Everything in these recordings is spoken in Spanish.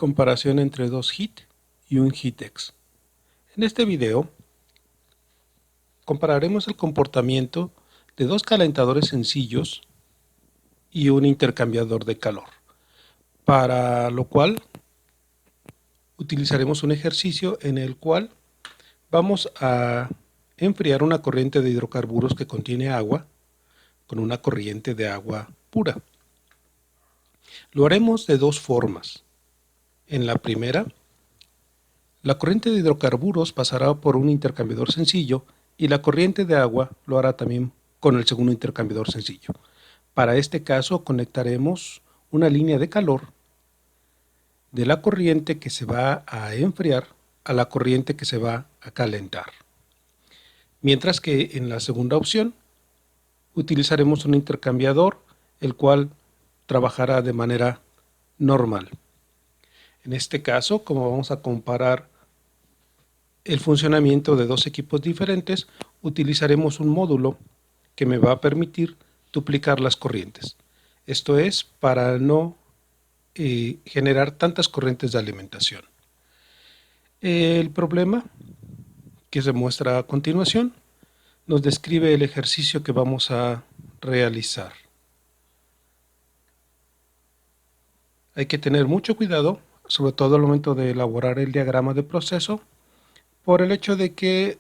Comparación entre dos HEAT y un HEATEX. En este video compararemos el comportamiento de dos calentadores sencillos y un intercambiador de calor, para lo cual utilizaremos un ejercicio en el cual vamos a enfriar una corriente de hidrocarburos que contiene agua con una corriente de agua pura. Lo haremos de dos formas. En la primera, la corriente de hidrocarburos pasará por un intercambiador sencillo y la corriente de agua lo hará también con el segundo intercambiador sencillo. Para este caso conectaremos una línea de calor de la corriente que se va a enfriar a la corriente que se va a calentar. Mientras que en la segunda opción utilizaremos un intercambiador el cual trabajará de manera normal. En este caso, como vamos a comparar el funcionamiento de dos equipos diferentes, utilizaremos un módulo que me va a permitir duplicar las corrientes. Esto es para no generar tantas corrientes de alimentación. El problema que se muestra a continuación nos describe el ejercicio que vamos a realizar. Hay que tener mucho cuidado, sobre todo al momento de elaborar el diagrama de proceso, por el hecho de que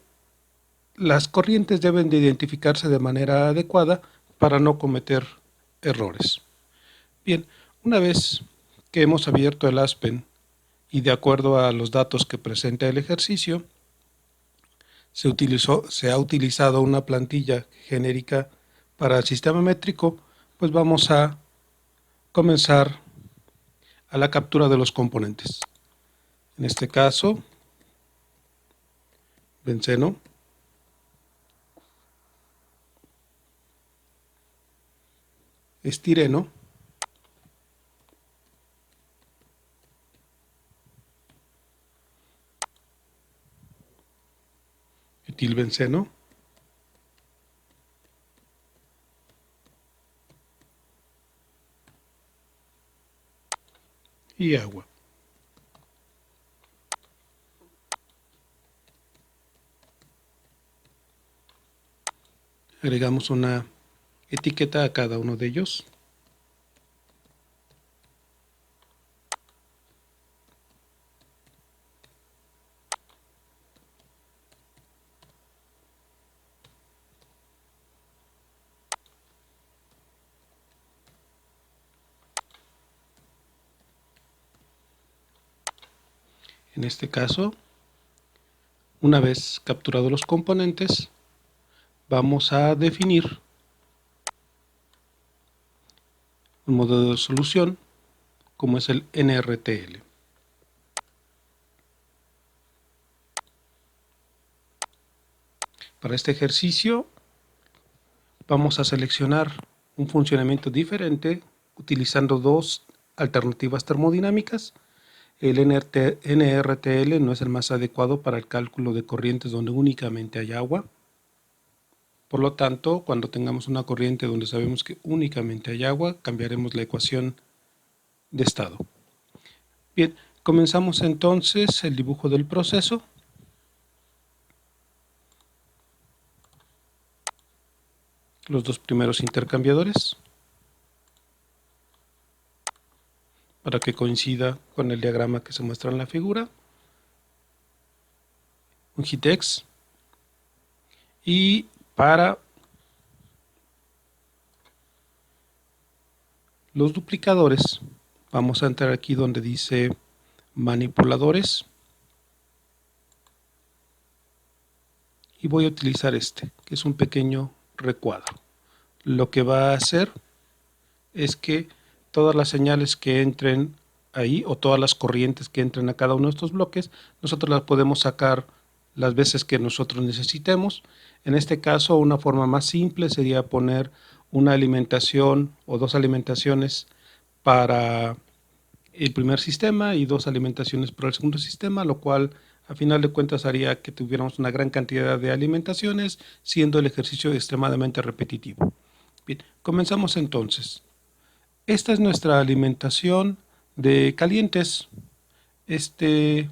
las corrientes deben de identificarse de manera adecuada para no cometer errores. Bien, una vez que hemos abierto el Aspen y de acuerdo a los datos que presenta el ejercicio, se ha utilizado una plantilla genérica para el sistema métrico, pues vamos a comenzar a la captura de los componentes. En este caso, benceno, estireno, etilbenceno, y agua. Agregamos una etiqueta a cada uno de ellos. En este caso, una vez capturados los componentes, vamos a definir un modelo de solución como es el NRTL. Para este ejercicio vamos a seleccionar un funcionamiento diferente utilizando dos alternativas termodinámicas. El NRTL no es el más adecuado para el cálculo de corrientes donde únicamente hay agua. Por lo tanto, cuando tengamos una corriente donde sabemos que únicamente hay agua, cambiaremos la ecuación de estado. Bien, comenzamos entonces el dibujo del proceso. Los dos primeros intercambiadores para que coincida con el diagrama que se muestra en la figura. Un HEATEX. Y para los duplicadores vamos a entrar aquí donde dice manipuladores y voy a utilizar este, que es un pequeño recuadro. Lo que va a hacer es que todas las señales que entren ahí o todas las corrientes que entren a cada uno de estos bloques, nosotros las podemos sacar las veces que nosotros necesitemos. En este caso, una forma más simple sería poner una alimentación o dos alimentaciones para el primer sistema y dos alimentaciones para el segundo sistema, lo cual a final de cuentas haría que tuviéramos una gran cantidad de alimentaciones, siendo el ejercicio extremadamente repetitivo. Bien, comenzamos entonces. Esta es nuestra alimentación de calientes. Este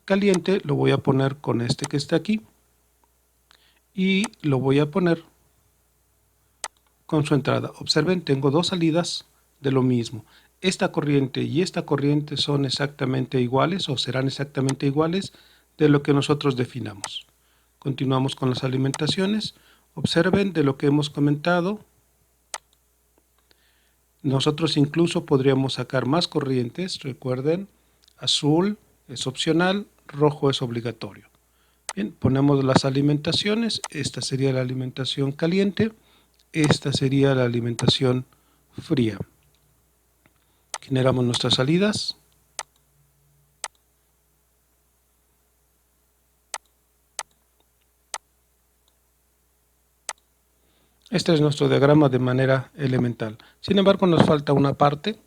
caliente lo voy a poner con este que está aquí y lo voy a poner con su entrada. Observen, tengo dos salidas de lo mismo. Esta corriente y esta corriente son exactamente iguales o serán exactamente iguales de lo que nosotros definamos. Continuamos con las alimentaciones. Observen de lo que hemos comentado. Nosotros incluso podríamos sacar más corrientes. Recuerden, azul es opcional, rojo es obligatorio. Bien, ponemos las alimentaciones. Esta sería la alimentación caliente. Esta sería la alimentación fría. Generamos nuestras salidas. Este es nuestro diagrama de manera elemental. Sin embargo, nos falta una parte.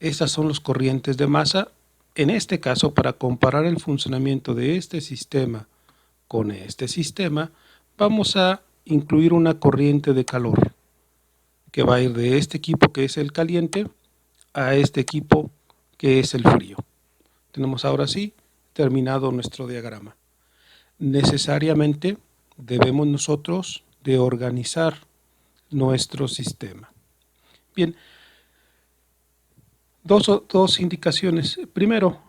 Estas son los corrientes de masa. En este caso, para comparar el funcionamiento de este sistema con este sistema, vamos a incluir una corriente de calor que va a ir de este equipo que es el caliente a este equipo que es el frío. Tenemos ahora sí terminado nuestro diagrama. Necesariamente debemos nosotros de organizar nuestro sistema. Bien, dos indicaciones. Primero,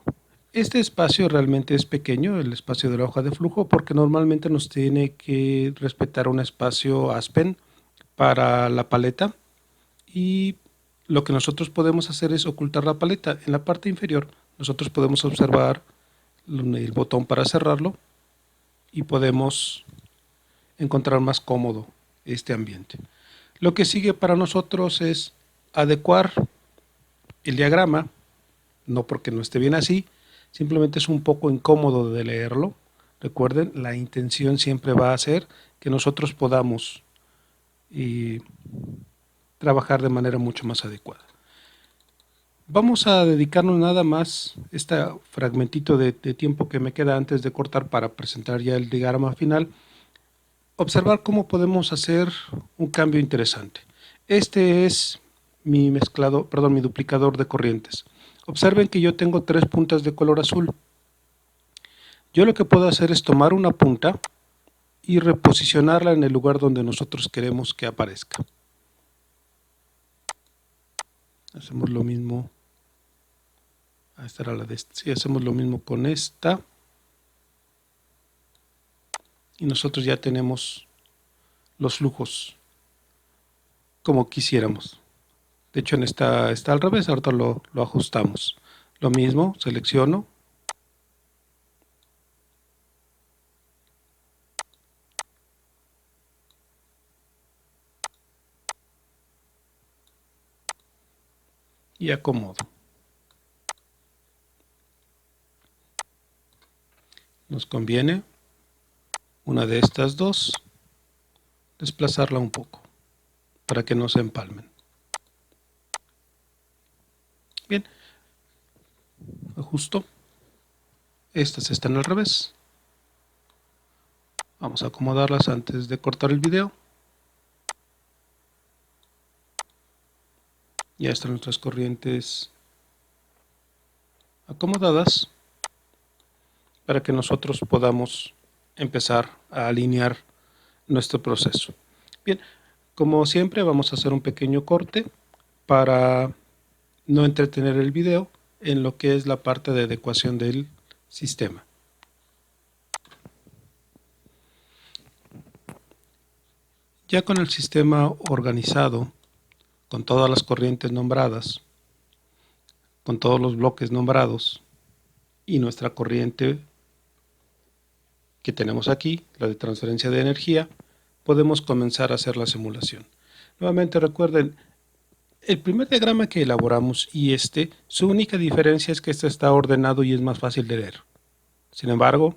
este espacio realmente es pequeño, el espacio de la hoja de flujo, porque normalmente nos tiene que respetar un espacio Aspen para la paleta y lo que nosotros podemos hacer es ocultar la paleta. En la parte inferior nosotros podemos observar el botón para cerrarlo y podemos encontrar más cómodo este ambiente. Lo que sigue para nosotros es adecuar el diagrama, no porque no esté bien así, simplemente es un poco incómodo de leerlo. Recuerden, la intención siempre va a ser que nosotros podamos trabajar de manera mucho más adecuada. Vamos a dedicarnos nada más este fragmentito de tiempo que me queda antes de cortar para presentar ya el diagrama final. Observar cómo podemos hacer un cambio interesante. Este es mi mi duplicador de corrientes. Observen que yo tengo 3 puntas de color azul. Yo lo que puedo hacer es tomar una punta y reposicionarla en el lugar donde nosotros queremos que aparezca. Hacemos lo mismo. Esta era la de esta. Sí, hacemos lo mismo con esta. Y nosotros ya tenemos los flujos como quisiéramos. De hecho, en esta está al revés, ahorita lo ajustamos. Lo mismo, selecciono. Y acomodo. Nos conviene una de estas dos desplazarla un poco para que no se empalmen. Bien, ajusto. Estas están al revés. Vamos a acomodarlas antes de cortar el video. Ya están nuestras corrientes acomodadas para que nosotros podamos empezar a alinear nuestro proceso. Bien, como siempre vamos a hacer un pequeño corte para no entretener el video en lo que es la parte de adecuación del sistema. Ya con el sistema organizado, con todas las corrientes nombradas, con todos los bloques nombrados y nuestra corriente que tenemos aquí, la de transferencia de energía, podemos comenzar a hacer la simulación. Nuevamente recuerden, el primer diagrama que elaboramos y su única diferencia es que este está ordenado y es más fácil de leer. Sin embargo,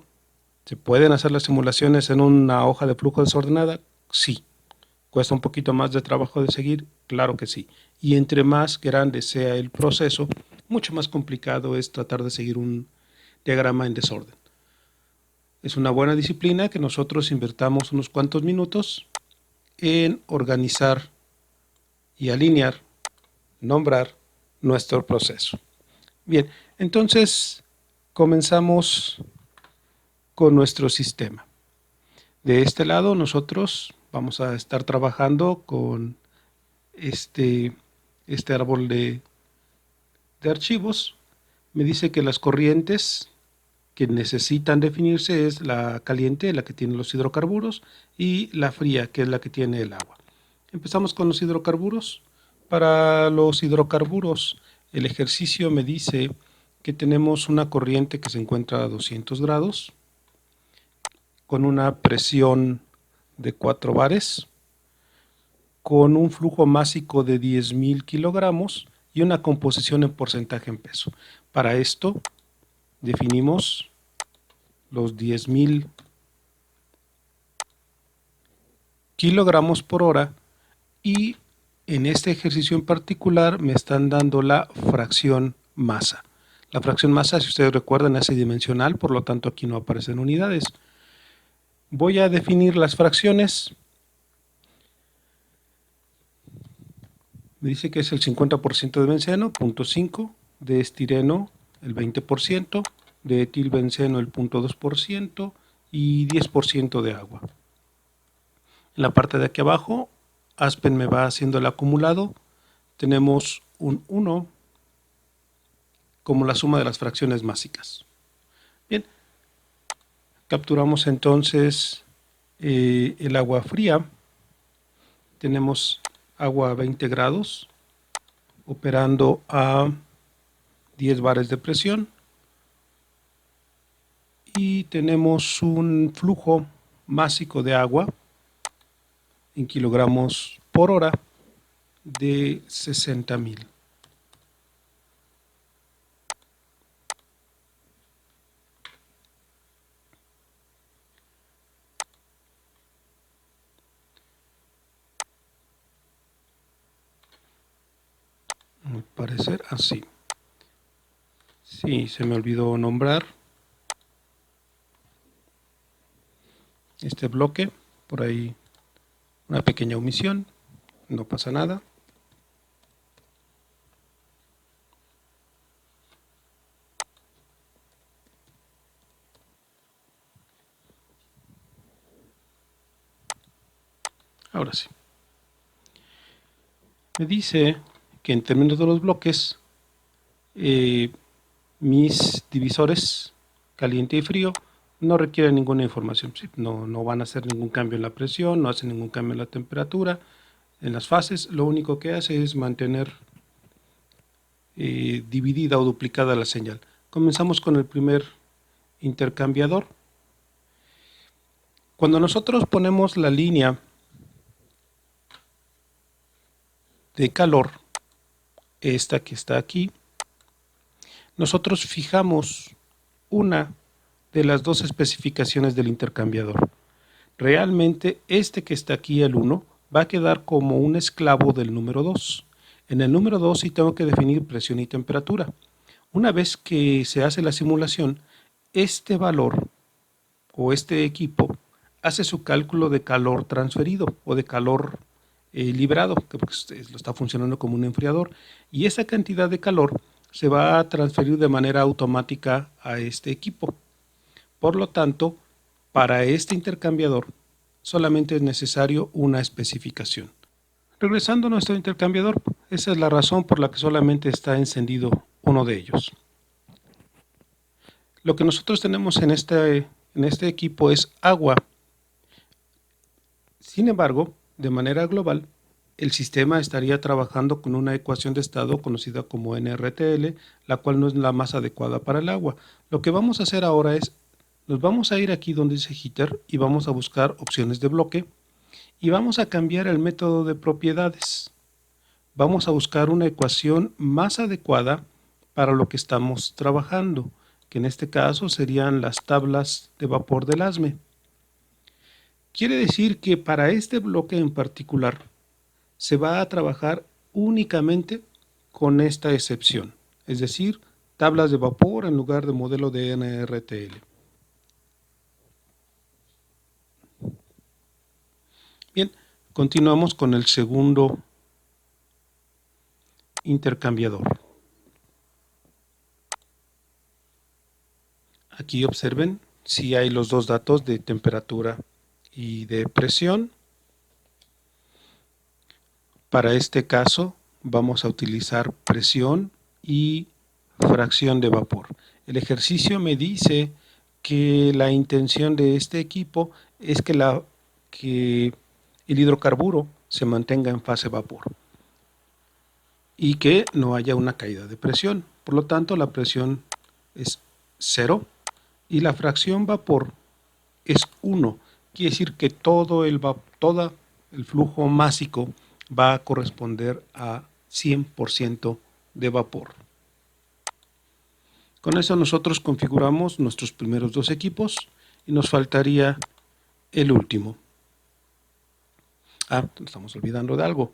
¿se pueden hacer las simulaciones en una hoja de flujo desordenada? Sí. ¿Cuesta un poquito más de trabajo de seguir? Claro que sí. Y entre más grande sea el proceso, mucho más complicado es tratar de seguir un diagrama en desorden. Es una buena disciplina que nosotros invertamos unos cuantos minutos en organizar y alinear, nombrar nuestro proceso. Bien, entonces comenzamos con nuestro sistema. De este lado nosotros vamos a estar trabajando con este árbol de archivos. Me dice que las corrientes que necesitan definirse es la caliente, la que tiene los hidrocarburos, y la fría, que es la que tiene el agua. Empezamos con los hidrocarburos. Para los hidrocarburos, el ejercicio me dice que tenemos una corriente que se encuentra a 200 grados, con una presión de 4 bares, con un flujo másico de 10.000 kilogramos y una composición en porcentaje en peso. Para esto definimos los 10.000 kilogramos por hora y en este ejercicio en particular me están dando la fracción masa. La fracción masa, si ustedes recuerdan, es adimensional, por lo tanto aquí no aparecen unidades. Voy a definir las fracciones. Me dice que es el 50% de benceno, 0.5, de estireno el 20%, de etilbenceno el 0.2% y 10% de agua. En la parte de aquí abajo, Aspen me va haciendo el acumulado. Tenemos un 1 como la suma de las fracciones másicas. Bien, capturamos entonces el agua fría. Tenemos agua a 20 grados operando a 10 bares de presión y tenemos un flujo másico de agua en kilogramos por hora de 60.000. Al parecer así. Sí, se me olvidó nombrar este bloque, por ahí una pequeña omisión, no pasa nada. Ahora sí. Me dice que en términos de los bloques, mis divisores caliente y frío no requieren ninguna información. ¿Sí? No van a hacer ningún cambio en la presión, no hacen ningún cambio en la temperatura, en las fases. Lo único que hace es mantener dividida o duplicada la señal. Comenzamos con el primer intercambiador. Cuando nosotros ponemos la línea de calor, esta que está aquí, nosotros fijamos una de las dos especificaciones del intercambiador. Realmente este que está aquí, el 1, va a quedar como un esclavo del número 2. En el número 2 sí tengo que definir presión y temperatura. Una vez que se hace la simulación, este valor o este equipo hace su cálculo de calor transferido o de calor liberado, que lo está funcionando como un enfriador, y esa cantidad de calor se va a transferir de manera automática a este equipo. Por lo tanto, para este intercambiador solamente es necesario una especificación. Regresando a nuestro intercambiador, esa es la razón por la que solamente está encendido uno de ellos. Lo que nosotros tenemos en este equipo es agua. Sin embargo, de manera global, el sistema estaría trabajando con una ecuación de estado conocida como NRTL, la cual no es la más adecuada para el agua. Lo que vamos a hacer ahora es, nos vamos a ir aquí donde dice Heater y vamos a buscar opciones de bloque y vamos a cambiar el método de propiedades. Vamos a buscar una ecuación más adecuada para lo que estamos trabajando, que en este caso serían las tablas de vapor del ASME. Quiere decir que para este bloque en particular se va a trabajar únicamente con esta excepción, es decir, tablas de vapor en lugar de modelo de NRTL. Bien, continuamos con el segundo intercambiador. Aquí observen si hay los dos datos de temperatura y de presión. Para este caso vamos a utilizar presión y fracción de vapor. El ejercicio me dice que la intención de este equipo es que el hidrocarburo se mantenga en fase vapor y que no haya una caída de presión. Por lo tanto, la presión es 0 y la fracción vapor es 1. Quiere decir que todo el flujo másico va a corresponder a 100% de vapor. Con eso nosotros configuramos nuestros primeros dos equipos y nos faltaría el último. Estamos olvidando de algo.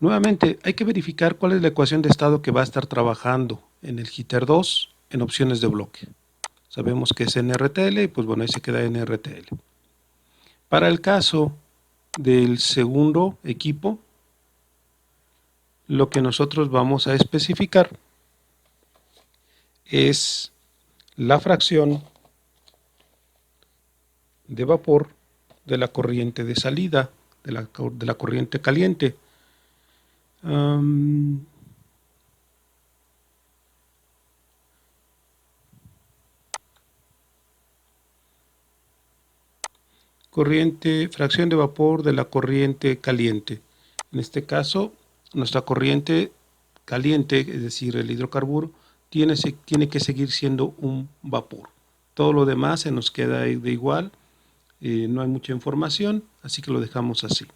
Nuevamente, hay que verificar cuál es la ecuación de estado que va a estar trabajando en el Jitter 2 en opciones de bloque. Sabemos que es NRTL y pues bueno, ahí se queda NRTL. Para el caso del segundo equipo, lo que nosotros vamos a especificar es la fracción de vapor de la corriente de salida, de la corriente caliente. Fracción de vapor de la corriente caliente. En este caso, nuestra corriente caliente, es decir, el hidrocarburo, tiene que seguir siendo un vapor. Todo lo demás se nos queda de igual, no hay mucha información, así que lo dejamos así.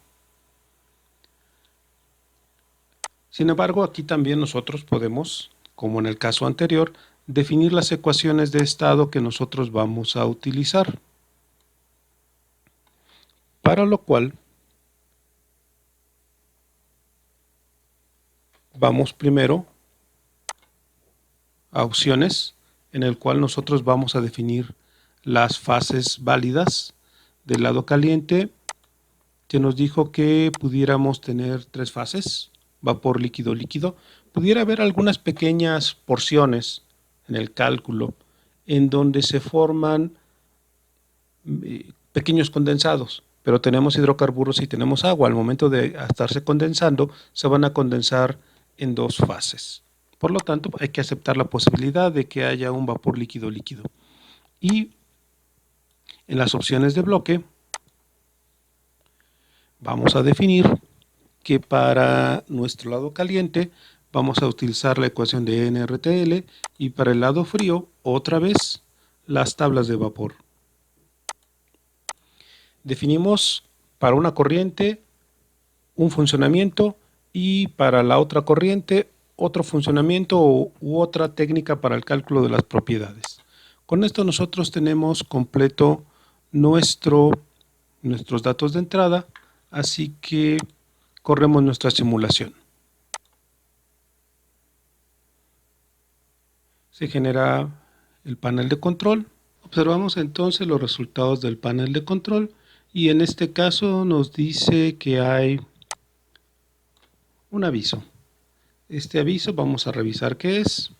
Sin embargo, aquí también nosotros podemos, como en el caso anterior, definir las ecuaciones de estado que nosotros vamos a utilizar. Para lo cual vamos primero a opciones, en el cual nosotros vamos a definir las fases válidas del lado caliente, que nos dijo que pudiéramos tener 3 fases, vapor, líquido, líquido. Pudiera haber algunas pequeñas porciones en el cálculo en donde se forman pequeños condensados, pero tenemos hidrocarburos y tenemos agua. Al momento de estarse condensando, se van a condensar en 2 fases. Por lo tanto, hay que aceptar la posibilidad de que haya un vapor líquido líquido. Y en las opciones de bloque, vamos a definir que para nuestro lado caliente vamos a utilizar la ecuación de NRTL y para el lado frío, otra vez, las tablas de vapor. Definimos para una corriente un funcionamiento y para la otra corriente otro funcionamiento u otra técnica para el cálculo de las propiedades. Con esto nosotros tenemos completo nuestros datos de entrada, así que corremos nuestra simulación. Se genera el panel de control. Observamos entonces los resultados del panel de control y en este caso nos dice que hay un aviso. Este aviso vamos a revisar qué es.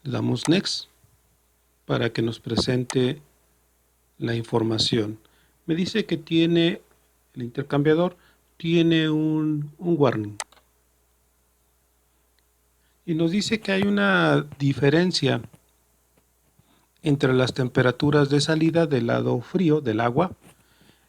Le damos Next para que nos presente la información. Me dice que tiene el intercambiador, tiene un warning. Y nos dice que hay una diferencia entre las temperaturas de salida del lado frío del agua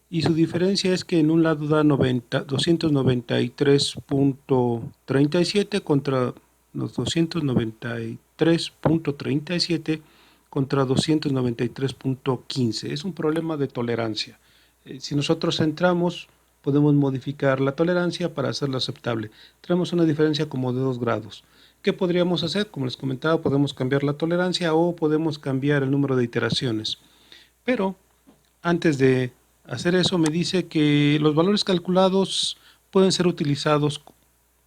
y su diferencia es que en un lado da 293.37 contra los 293.37 contra 293.15. Es un problema de tolerancia. Si nosotros entramos, podemos modificar la tolerancia para hacerlo aceptable. Tenemos una diferencia como de 2 grados. ¿Qué podríamos hacer? Como les comentaba, podemos cambiar la tolerancia o podemos cambiar el número de iteraciones. Pero antes de hacer eso me dice que los valores calculados pueden ser utilizados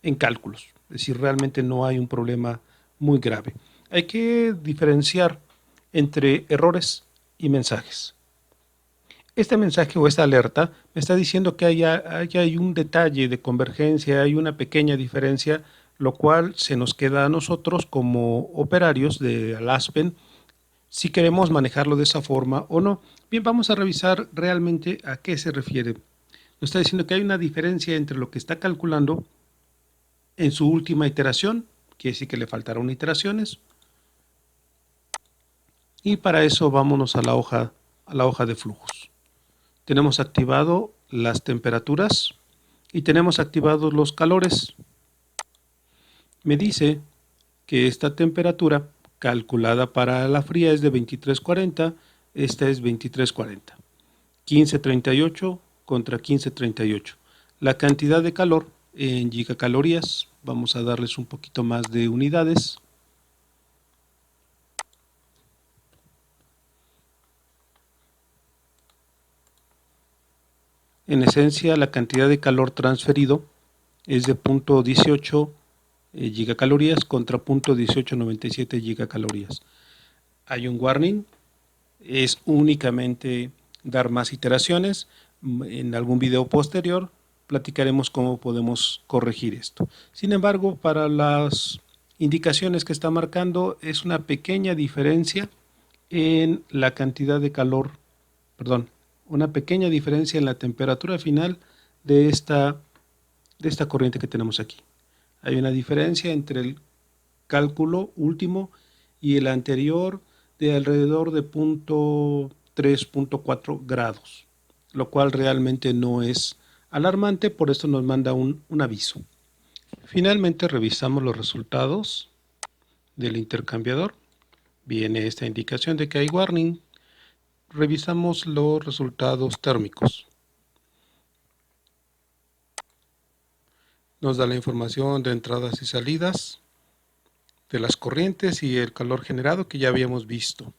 en cálculos. Es decir, realmente no hay un problema muy grave. Hay que diferenciar entre errores y mensajes. Este mensaje o esta alerta me está diciendo que hay un detalle de convergencia, hay una pequeña diferencia, lo cual se nos queda a nosotros como operarios de Aspen si queremos manejarlo de esa forma o no. Bien, vamos a revisar realmente a qué se refiere. Nos está diciendo que hay una diferencia entre lo que está calculando en su última iteración, quiere decir que le faltaron iteraciones, y para eso vámonos a la hoja de flujos. Tenemos activado las temperaturas y tenemos activados los calores. Me dice que esta temperatura calculada para la fría es de 2340, esta es 2340. 1538 contra 1538. La cantidad de calor en gigacalorías, vamos a darles un poquito más de unidades. En esencia, la cantidad de calor transferido es de 0.18 gigacalorías contra 0.1897 gigacalorías. Hay un warning, es únicamente dar más iteraciones. En algún video posterior platicaremos cómo podemos corregir esto. Sin embargo, para las indicaciones que está marcando es una pequeña diferencia en la cantidad de calor, perdón, una pequeña diferencia en la temperatura final de esta corriente que tenemos aquí. Hay una diferencia entre el cálculo último y el anterior de alrededor de 0.3, 4 grados, lo cual realmente no es alarmante, por esto nos manda un aviso. Finalmente revisamos los resultados del intercambiador. Viene esta indicación de que hay warning. Revisamos los resultados térmicos. Nos da la información de entradas y salidas, de las corrientes y el calor generado que ya habíamos visto.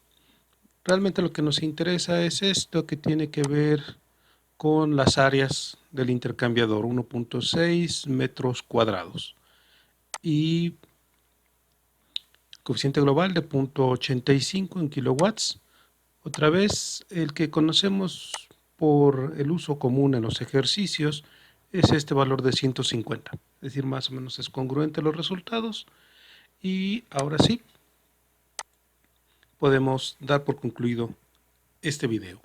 Realmente lo que nos interesa es esto que tiene que ver con las áreas del intercambiador, 1.6 metros cuadrados y coeficiente global de 0.85 en kilowatts. Otra vez, el que conocemos por el uso común en los ejercicios es este valor de 150, es decir, más o menos es congruente los resultados. Y ahora sí, podemos dar por concluido este video.